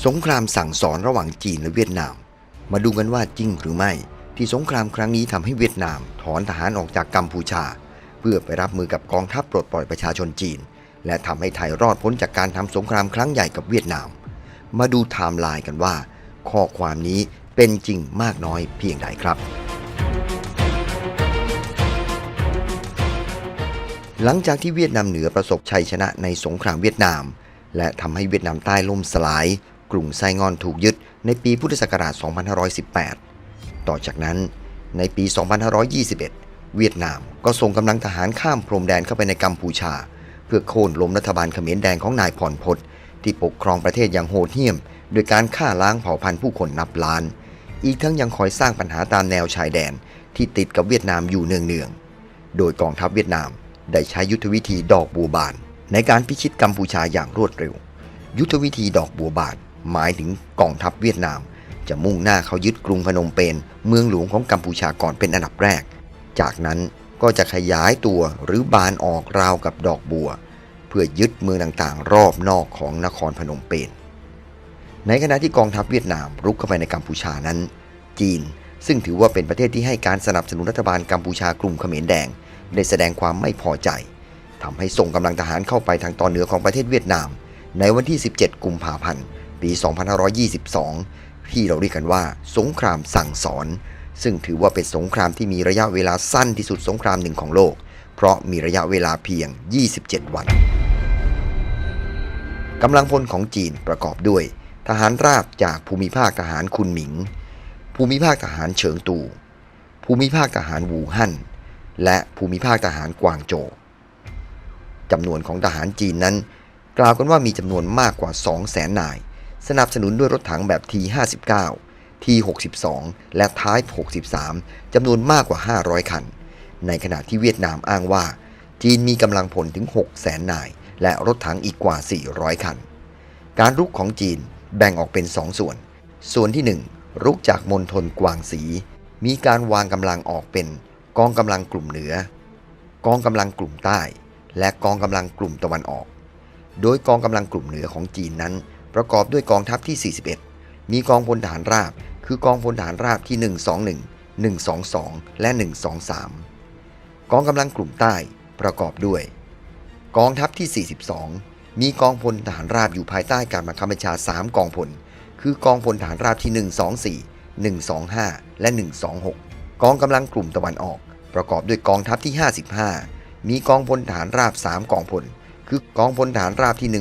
สงครามสั่งสอนระหว่างจีนและเวียดนามมาดูกันว่าจริงหรือไม่ที่สงครามครั้งนี้ทำให้เวียดนามถอนทหารออกจากกัมพูชาเพื่อไปรับมือกับกองทัพปลดปล่อยประชาชนจีนและทำให้ไทยรอดพ้นจากการทำสงครามครั้งใหญ่กับเวียดนามมาดูไทม์ไลน์กันว่าข้อความนี้เป็นจริงมากน้อยเพียงใดครับหลังจากที่เวียดนามเหนือประสบชัยชนะในสงครามเวียดนามและทำให้เวียดนามใต้ล่มสลายกรุงไซงอนถูกยึดในปีพุทธศักราช 2518 ต่อจากนั้นในปี 2521 เวียดนามก็ส่งกำลังทหารข้ามพรมแดนเข้าไปในกัมพูชาเพื่อโค่นล้มรัฐบาลเขมรแดงของนายพรพตที่ปกครองประเทศอย่างโหดเหี้ยมโดยการฆ่าล้างเผ่าพันธุ์ผู้คนนับล้านอีกทั้งยังคอยสร้างปัญหาตามแนวชายแดนที่ติดกับเวียดนามอยู่เนืองๆโดยกองทัพเวียดนามได้ใช้ยุทธวิธีดอกบัวบานในการพิชิตกัมพูชาอย่างรวดเร็วยุทธวิธีดอกบัวบานหมายถึงกองทัพเวียดนามจะมุ่งหน้าเข้ายึดกรุงพนมเปญเมืองหลวงของกัมพูชาก่อนเป็นอันดับแรกจากนั้นก็จะขยายตัวหรือบานออกราวกับดอกบัวเพื่อยึดเมืองต่างๆรอบนอกของนครพนมเปญในขณะที่กองทัพเวียดนามรุกเข้าไปในกัมพูชานั้นจีนซึ่งถือว่าเป็นประเทศที่ให้การสนับสนุนรัฐบาลกัมพูชากลุ่มเขมรแดงได้แสดงความไม่พอใจทำให้ส่งกำลังทหารเข้าไปทางตอนเหนือของประเทศเวียดนามในวันที่ 17 กุมภาพันธ์ ปี 2522 ที่เราเรียกกันว่าสงครามสั่งสอนซึ่งถือว่าเป็นสงครามที่มีระยะเวลาสั้นที่สุดสงครามหนึ่งของโลกเพราะมีระยะเวลาเพียง 27 วันกำลังพลของจีนประกอบด้วยทหารราบจากภูมิภาคทหารคุนหมิงภูมิภาคทหารเฉิงตูภูมิภาคทหารวูฮั่นและภูมิภาคทหารกวางโจวจำนวนของทหารจีนนั้นกล่าวกันว่ามีจำนวนมากกว่า 200,000 นายสนับสนุนด้วยรถถังแบบ T-59 T-62 และ Type 63 จำนวนมากกว่า 500 คันในขณะที่เวียดนามอ้างว่าจีนมีกำลังพลถึง 600,000 นายและรถถังอีกกว่า 400 คันการรุกของจีนแบ่งออกเป็น 2 ส่วนที่ 1 รุกจากมณฑลกวางสีมีการวางกำลังออกเป็นกองกำลังกลุ่มเหนือกองกำลังกลุ่มใต้และกองกำลังกลุ่มตะวันออกโดยกองกำลังกลุ่มเหนือของจีนนั้นประกอบด้วยกองทัพที่ 41 มีกองพลทหารราบคือกองพลทหารราบที่ 121 122 และ 123 กองกำลังกลุ่มใต้ประกอบด้วยกองทัพที่ 42 มีกองพลทหารราบอยู่ภายใต้การบังคับบัญชา 3 กองพลคือกองพลทหารราบที่ 124 125 และ 126 กองกำลังกลุ่มตะวันออกประกอบด้วยกองทัพที่ 55 มีกองพลทหารราบ 3 กองพลคือกองพลทหารราบที่ 163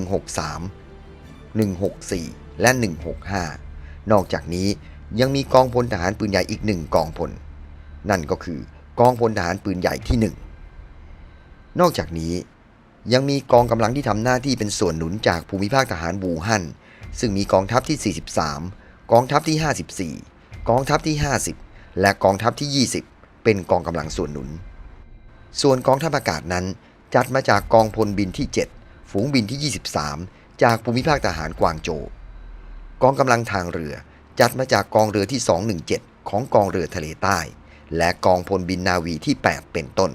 164 และ 165 นอกจากนี้ยังมีกองพลทหารปืนใหญ่อีก1กองพลนั่นก็คือกองพลทหารปืนใหญ่ที่ 1นอกจากนี้ยังมีกองกำลังที่ทำหน้าที่เป็นส่วนหนุนจากภูมิภาคทหารวูฮั่นซึ่งมีกองทัพที่ 43 กองทัพที่ 54 กองทัพที่ 50 และกองทัพที่ 20 เป็นกองกำลังส่วนหนุนส่วนกองทัพอากาศนั้นจัดมาจากกองพลบินที่ 7 ฝูงบินที่ 23 จากภูมิภาคทหารกวางโจวกองกำลังทางเรือจัดมาจากกองเรือที่ 217 ของกองเรือทะเลใต้และกองพลบินนาวีที่ 8 เป็นต้น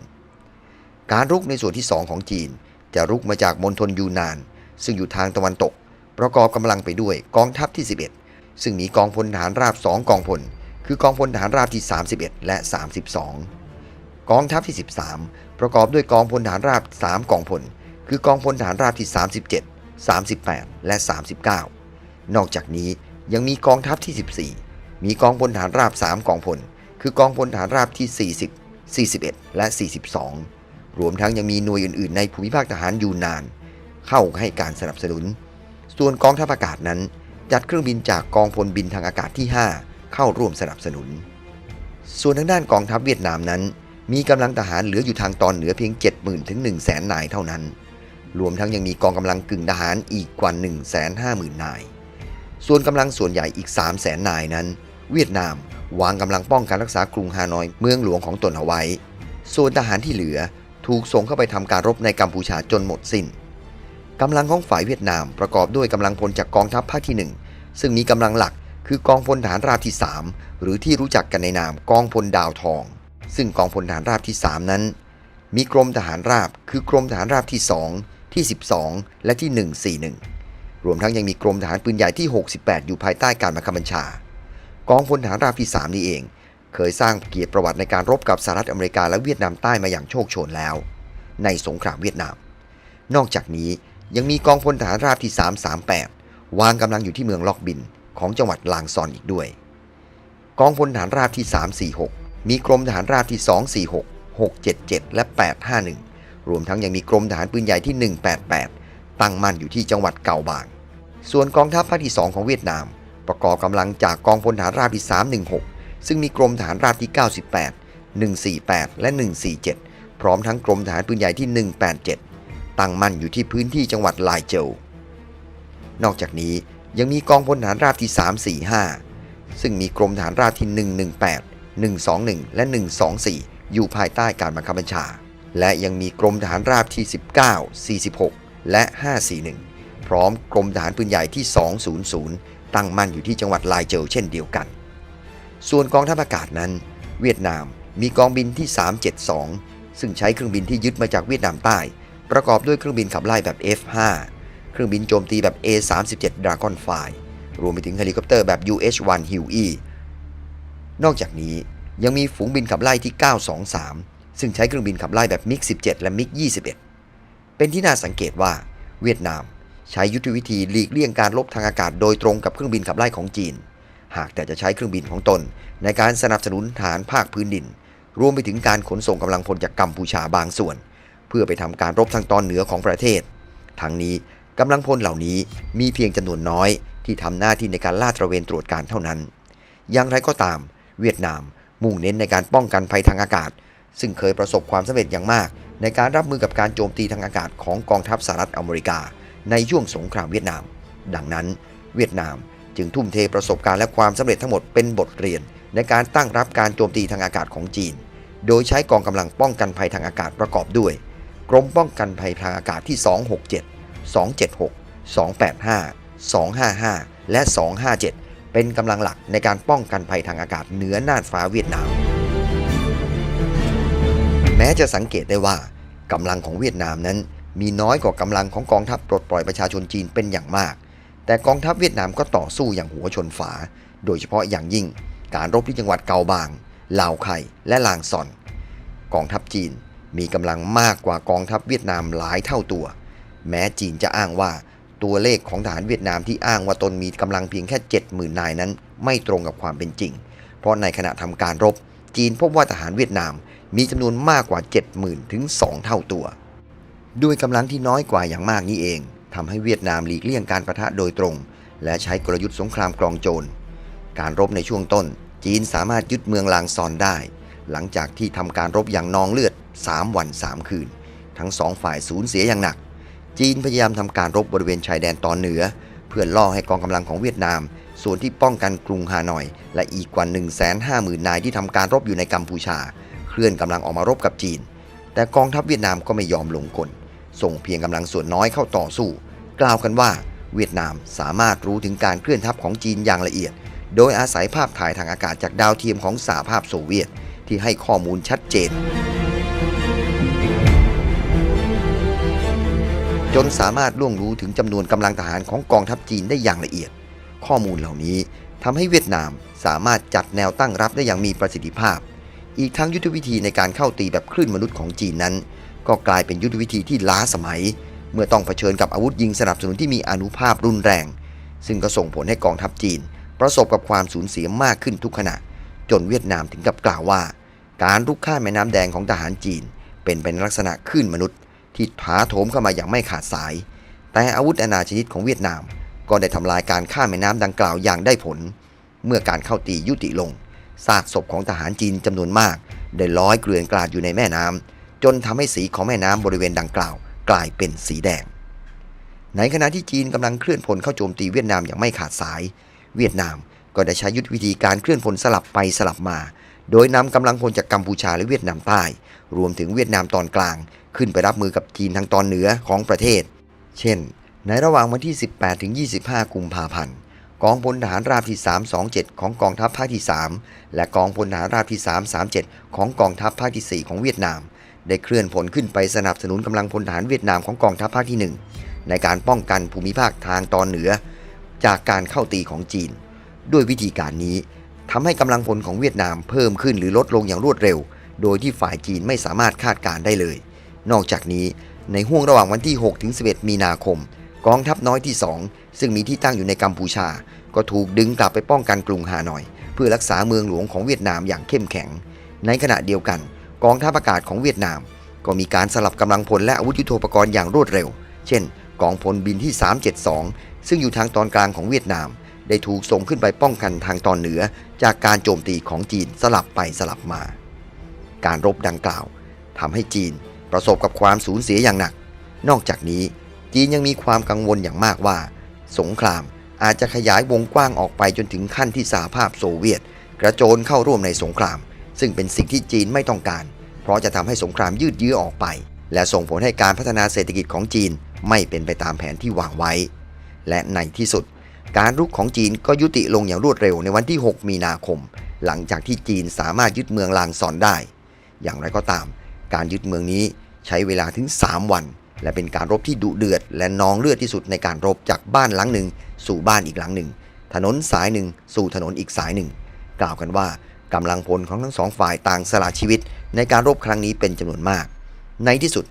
การรุกในส่วนที่ 2 ของจีนจะรุกมาจากมณฑลยูนนานซึ่งอยู่ทางตะวันตกประกอบกำลังไปด้วยกองทัพที่ 11 ซึ่งมีกองพลทหารราบ 2 กองพลคือกองพลทหารราบที่ 31 และ 32 กองทัพที่ 13 ประกอบด้วยกองพลทหารราบ 3 กองพลคือกองพลทหารราบที่ 37 38 และ 39 นอกจากนี้ยังมีกองทัพที่ 14 มีกองพลทหารราบ 3 กองพลคือกองพลทหารราบที่ 40 41 และ 42 รวมทั้งยังมีหน่วยอื่นๆในภูมิภาคทหารยูนนานเข้าให้การสนับสนุนส่วนกองทัพอากาศนั้นจัดเครื่องบินจากกองพลบินทางอากาศที่ 5 เข้าร่วมสนับสนุนส่วนทางด้านกองทัพเวียดนามนั้นมีกำลังทหารเหลืออยู่ทางตอนเหนือเพียง 70,000 ถึง 100,000 นายเท่านั้นรวมทั้งยังมีกองกำลังกึ่งทหารอีกกว่า 150,000 นายส่วนกำลังส่วนใหญ่อีก 300,000 นายนั้นเวียดนามวางกำลังป้องกันรักษากรุงฮานอยเมืองหลวงของตนเอาไว้ส่วนทหารที่เหลือถูกส่งเข้าไปทำการรบในกัมพูชาจนหมดสิ้นกำลังของฝ่ายเวียดนามประกอบด้วยกำลังพลจากกองทัพภาคที่ 1ซึ่งมีกำลังหลักคือกองพลทหารราบที่ 3หรือที่รู้จักกันในนามกองพลดาวทองซึ่งกองพลทหารราบที่ 3นั้นมีกรมทหารราบคือกรมทหารราบที่ 2 ที่ 12 และที่ 141 รวมทั้งยังมีกรมทหารปืนใหญ่ที่ 68 อยู่ภายใต้การบังคับบัญชากองพลทหารราบที่ 3 นี่เองเคยสร้างเกียรติประวัติในการรบกับสหรัฐอเมริกาและเวียดนามใต้มาอย่างโชคโชนแล้วในสงครามเวียดนามนอกจากนี้ยังมีกองพลทหารราบที่ 338 วางกำลังอยู่ที่เมืองล็อกบินของจังหวัดลางซอนอีกด้วยกองพลทหารราบที่ 346 มีกรมทหารราบที่ 246 677 และ 851 รวมทั้งยังมีกรมทหารปืนใหญ่ที่ 188 ตั้งมั่นอยู่ที่จังหวัดเกาบางส่วนกองทัพภาคที่ 2 ของเวียดนามประกอบกำลังจากกองพลทหารราบที่ 316 ซึ่งมีกรมทหารราบที่ 98 148 และ 147 พร้อมทั้งกรมทหารปืนใหญ่ที่ 187 ตั้งมั่นอยู่ที่พื้นที่จังหวัดลายโจวนอกจากนี้ยังมีกองพลทหารราบที่ 345 ซึ่งมีกรมทหารราบที่ 118 121 และ 124 อยู่ภายใต้การบังคับบัญชาและยังมีกรมทหารราบที่ 19 46 และ 541 พร้อมกรมทหารปืนใหญ่ที่ 200 ตั้งมั่นอยู่ที่จังหวัดลายโจวเช่นเดียวกันส่วนกองทัพอากาศนั้นเวียดนามมีกองบินที่ 372 ซึ่งใช้เครื่องบินที่ยึดมาจากเวียดนามใต้ประกอบด้วยเครื่องบินขับไล่แบบ F5 เครื่องบินโจมตีแบบ A37 Dragonfly รวมไปถึงเฮลิคอปเตอร์แบบ UH-1 Huey นอกจากนี้ยังมีฝูงบินขับไล่ที่ 923 ซึ่งใช้เครื่องบินขับไล่แบบ MiG-17 และ MiG-21 เป็นที่น่าสังเกตว่าเวียดนามใช้ยุทธวิธีหลีกเลี่ยงการรบทางอากาศโดยตรงกับเครื่องบินขับไล่ของจีนหากแต่จะใช้เครื่องบินของตนในการสนับสนุนฐานภาคพื้นดินรวมไปถึงการขนส่งกำลังพลจากกัมพูชาบางส่วนเพื่อไปทำการรบทางตอนเหนือของประเทศทั้งนี้กำลังพลเหล่านี้มีเพียงจำนวนน้อยที่ทำหน้าที่ในการลาดตระเวนตรวจการเท่านั้นอย่างไรก็ตามเวียดนามมุ่งเน้นในการป้องกันภัยทางอากาศซึ่งเคยประสบความสำเร็จอย่างมากในการรับมือกับการโจมตีทางอากาศของกองทัพสหรัฐอเมริกาในช่วงสงครามเวียดนามดังนั้นเวียดนามจึงทุ่มเทประสบการณ์และความสำเร็จทั้งหมดเป็นบทเรียนในการตั้งรับการโจมตีทางอากาศของจีนโดยใช้กองกำลังป้องกันภัยทางอากาศประกอบด้วยกรมป้องกันภัยทางอากาศที่ 267 276 285 255 และ 257 เป็นกำลังหลักในการป้องกันภัยทางอากาศเหนือน่านฟ้าเวียดนามแม้จะสังเกตได้ว่ากำลังของเวียดนามนั้นมีน้อยกว่ากำลังของกองทัพปลดปล่อยประชาชนจีนเป็นอย่างมากแต่กองทัพเวียดนามก็ต่อสู้อย่างหัวชนฝาโดยเฉพาะอย่างยิ่งการรบที่จังหวัดเกาบางลาวไข่และลางซอนกองทัพจีนมีกำลังมากกว่ากองทัพเวียดนามหลายเท่าตัวแม้จีนจะอ้างว่าตัวเลขของทหารเวียดนามที่อ้างว่าตนมีกำลังเพียงแค่ 70,000 นายนั้นไม่ตรงกับความเป็นจริงเพราะในขณะทำการรบจีนพบว่าทหารเวียดนามมีจำนวนมากกว่า 70,000 ถึง 2 เท่าตัวด้วยกำลังที่น้อยกว่าอย่างมากนี้เองทำให้เวียดนามหลีกเลี่ยงการปะทะโดยตรงและใช้กลยุทธ์สงครามกลองโจรการรบในช่วงต้นจีนสามารถยึดเมืองลางซอนได้หลังจากที่ทำการรบอย่างนองเลือด3 วัน 3 คืนทั้ง2ฝ่ายสูญเสียอย่างหนักจีนพยายามทำการรบบริเวณชายแดนตอนเหนือเพื่อล่อให้กองกำลังของเวียดนามส่วนที่ป้องกันกรุงฮานอยและอีกกว่า 150,000 นายที่ทำการรบอยู่ในกัมพูชาเคลื่อนกำลังออกมารบกับจีนแต่กองทัพเวียดนามก็ไม่ยอมลงกลส่งเพียงกำลังส่วนน้อยเข้าต่อสู้กล่าวกันว่าเวียดนามสามารถรู้ถึงการเคลื่อนทัพของจีนอย่างละเอียดโดยอาศัยภาพถ่ายทางอากาศจากดาวเทียมของสหภาพโซเวียตที่ให้ข้อมูลชัดเจนจนสามารถล่วงรู้ถึงจำนวนกำลังทหารของกองทัพจีนได้อย่างละเอียดข้อมูลเหล่านี้ทำให้เวียดนามสามารถจัดแนวตั้งรับได้อย่างมีประสิทธิภาพอีกทั้งยุทธวิธีในการเข้าตีแบบคลื่นมนุษย์ของจีนนั้นก็กลายเป็นยุทธวิธีที่ล้าสมัยเมื่อต้องเผชิญกับอาวุธยิงสนับสนุนที่มีอานุภาพรุนแรงซึ่งก็ส่งผลให้กองทัพจีนประสบกับความสูญเสียมากขึ้นทุกขณะจนเวียดนามถึงกับกล่าวว่าการรุกข้ามแม่น้ำแดงของทหารจีนเป็นไปในลักษณะคลื่นมนุษย์ที่ถาโถมเข้ามาอย่างไม่ขาดสายแต่อาวุธนานาชนิดของเวียดนามก็ได้ทำลายการข้ามแม่น้ำดังกล่าวอย่างได้ผลเมื่อการเข้าตียุติลงซากศพของทหารจีนจำนวนมากได้ลอยเกลื่อนกลาดอยู่ในแม่น้ำจนทำให้สีของแม่น้ำบริเวณดังกล่าวกลายเป็นสีแดงในขณะที่จีนกำลังเคลื่อนพลเข้าโจมตีเวียดนามอย่างไม่ขาดสายเวียดนามก็ได้ใช้ยุทธวิธีการเคลื่อนพลสลับไปสลับมาโดยนำกำลังพลจากกัมพูชาและเวียดนามใต้รวมถึงเวียดนามตอนกลางขึ้นไปรับมือกับจีนทางตอนเหนือของประเทศเช่นในระหว่างวันที่ 18-25 กุมภาพันธ์กองพลทหารราบที่ 327 ของกองทัพภาคที่ 3และกองพลทหารราบที่ 337 ของกองทัพภาคที่ 4 ของเวียดนามได้เคลื่อนพลขึ้นไปสนับสนุนกำลังพลทหารเวียดนามของกองทัพภาคที่ 1 ในการป้องกันภูมิภาคทางตอนเหนือจากการเข้าตีของจีนด้วยวิธีการนี้ทำให้กำลังพลของเวียดนามเพิ่มขึ้นหรือลดลงอย่างรวดเร็วโดยที่ฝ่ายจีนไม่สามารถคาดการได้เลยนอกจากนี้ในห้วงระหว่างวันที่6 ถึง 11 มีนาคมกองทัพน้อยที่ 2ซึ่งมีที่ตั้งอยู่ในกัมพูชาก็ถูกดึงกลับไปป้องกันกรุงฮานอยเพื่อรักษาเมืองหลวงของเวียดนามอย่างเข้มแข็งในขณะเดียวกันกองทัพอากาศของเวียดนามก็มีการสลับกำลังพลและอาวุธยุทโธปกรณ์อย่างรวดเร็วเช่นกองพลบินที่372ซึ่งอยู่ทางตอนกลางของเวียดนามได้ถูกส่งขึ้นไปป้องกันทางตอนเหนือจากการโจมตีของจีนสลับไปสลับมาการรบดังกล่าวทำให้จีนประสบกับความสูญเสียอย่างหนักนอกจากนี้จีนยังมีความกังวลอย่างมากว่าสงครามอาจจะขยายวงกว้างออกไปจนถึงขั้นที่สหภาพโซเวียตกระโจนเข้าร่วมในสงครามซึ่งเป็นสิ่งที่จีนไม่ต้องการเพราะจะทำให้สงครามยืดเยื้อออกไปและส่งผลให้การพัฒนาเศรษฐกิจของจีนไม่เป็นไปตามแผนที่วางไว้และในที่สุดการรุกของจีนก็ยุติลงอย่างรวดเร็วในวันที่6 มีนาคมหลังจากที่จีนสามารถยึดเมืองลางซอนได้อย่างไรก็ตามการยึดเมืองนี้ใช้เวลาถึง3 วันและเป็นการรบที่ดุเดือดและนองเลือดที่สุดในการรบจากบ้านหลังหนึ่งสู่บ้านอีกหลังหนึ่งถนนสายหนึ่งสู่ถนนอีกสายหนึ่งกล่าวกันว่ากำลังพลของทั้งสองฝ่ายต่างสละชีวิตในการรบครั้งนี้เป็นจำนวนมากในที่สุด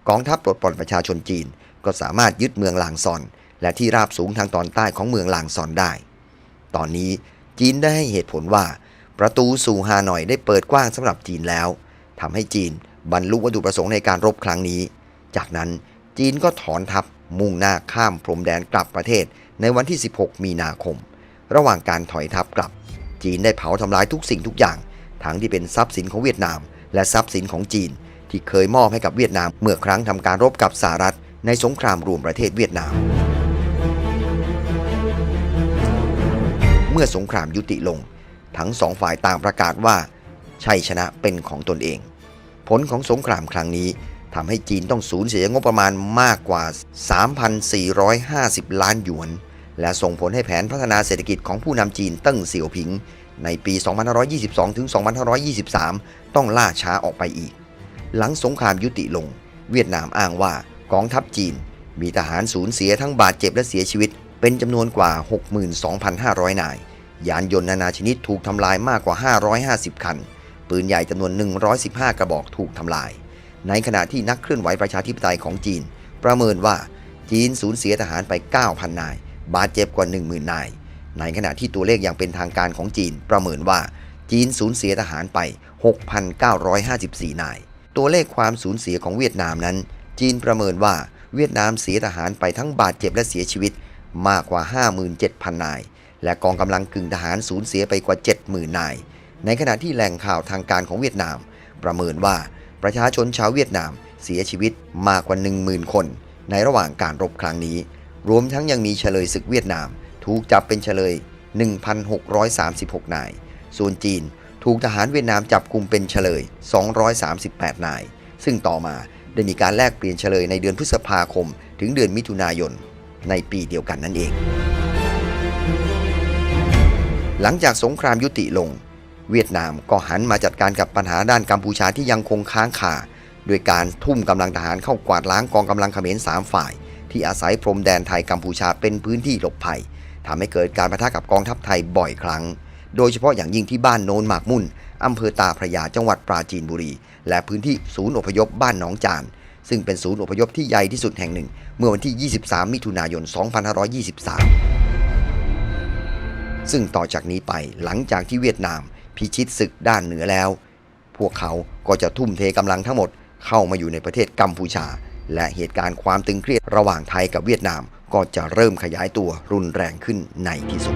กองทัพปลดปล่อยประชาชนจีนก็สามารถยึดเมืองลางซอนและที่ราบสูงทางตอนใต้ของเมืองลางซอนได้ตอนนี้จีนได้ให้เหตุผลว่าประตูสู่ฮานอยได้เปิดกว้างสำหรับจีนแล้วทำให้จีนบรรลุวัตถุประสงค์ในการรบครั้งนี้จากนั้นจีนก็ถอนทัพมุ่งหน้าข้ามพรมแดนกลับประเทศในวันที่16 มีนาคมระหว่างการถอยทัพกลับจีนได้เผาทำลายทุกสิ่งทุกอย่างทั้งที่เป็นทรัพย์สินของเวียดนามและทรัพย์สินของจีนที่เคยมอบให้กับเวียดนามเมื่อครั้งทำการรบกับสหรัฐในสงครามรวมประเทศเวียดนามเมื่อสงครามยุติลงทั้งสองฝ่ายต่างประกาศว่าชัยชนะเป็นของตนเองผลของสงครามครั้งนี้ทำให้จีนต้องสูญเสียงบประมาณมากกว่า 3,450 ล้านหยวนและส่งผลให้แผนพัฒนาเศรษฐกิจของผู้นำจีนเติ้งเสี่ยวผิงในปี 2522 ถึง 2523 ต้องล่าช้าออกไปอีกหลังสงครามยุติลงเวียดนามอ้างว่ากองทัพจีนมีทหารสูญเสียทั้งบาดเจ็บและเสียชีวิตเป็นจำนวนกว่า 62,500 นายยานยนต์นานาชนิดถูกทำลายมากกว่า 550 คันปืนใหญ่จำนวน 115 กระบอกถูกทำลายในขณะที่นักเคลื่อนไหวประชาธิปไตยของจีนประเมินว่าจีนสูญเสียทหารไป 9,000 นายบาดเจ็บกว่า 10,000 นายในขณะที่ตัวเลขอย่างเป็นทางการของจีนประเมินว่าจีนสูญเสียทหารไป 6,954 นายตัวเลขความสูญเสียของเวียดนามนั้นจีนประเมินว่าเวียดนามเสียทหารไปทั้งบาดเจ็บและเสียชีวิตมากกว่า 57,000 นายและกองกำลังกึ่งทหารสูญเสียไปกว่า 70,000 นายในขณะที่แหล่งข่าวทางการของเวียดนามประเมินว่าประชาชนชาวเวียดนามเสียชีวิตมากกว่า 10,000 คนในระหว่างการรบครั้งนี้รวมทั้งยังมีเฉลยศึกเวียดนามถูกจับเป็นเฉลย 1,636 นายส่วนจีนถูกทหารเวียดนามจับกุมเป็นเฉลย 238 นายซึ่งต่อมาได้มีการแลกเปลี่ยนเฉลยในเดือนพฤษภาคมถึงเดือนมิถุนายนในปีเดียวกันนั่นเองหลังจากสงครามยุติลงเวียดนามก็หันมาจัดการกับปัญหาด้านกัมพูชาที่ยังคงค้างคาโดยการทุ่มกำลังทหารเข้ากวาดล้างกองกำลังเขมร3 ฝ่ายที่อาศัยพรมแดนไทยกัมพูชาเป็นพื้นที่หลบภัยทำให้เกิดการปะทะกับกองทัพไทยบ่อยครั้งโดยเฉพาะอย่างยิ่งที่บ้านโนนหมากมุ่นอำเภอตาพระยาจังหวัดปราจีนบุรีและพื้นที่ศูนย์อพยพบ้านหนองจานซึ่งเป็นศูนย์อพยพที่ใหญ่ที่สุดแห่งหนึ่งเมื่อวันที่ 23 มิถุนายน 2523 ซึ่งต่อจากนี้ไปหลังจากที่เวียดนามพิชิตศึกด้านเหนือแล้วพวกเขาก็จะทุ่มเทกำลังทั้งหมดเข้ามาอยู่ในประเทศกัมพูชาและเหตุการณ์ความตึงเครียดระหว่างไทยกับเวียดนามก็จะเริ่มขยายตัวรุนแรงขึ้นในที่สุด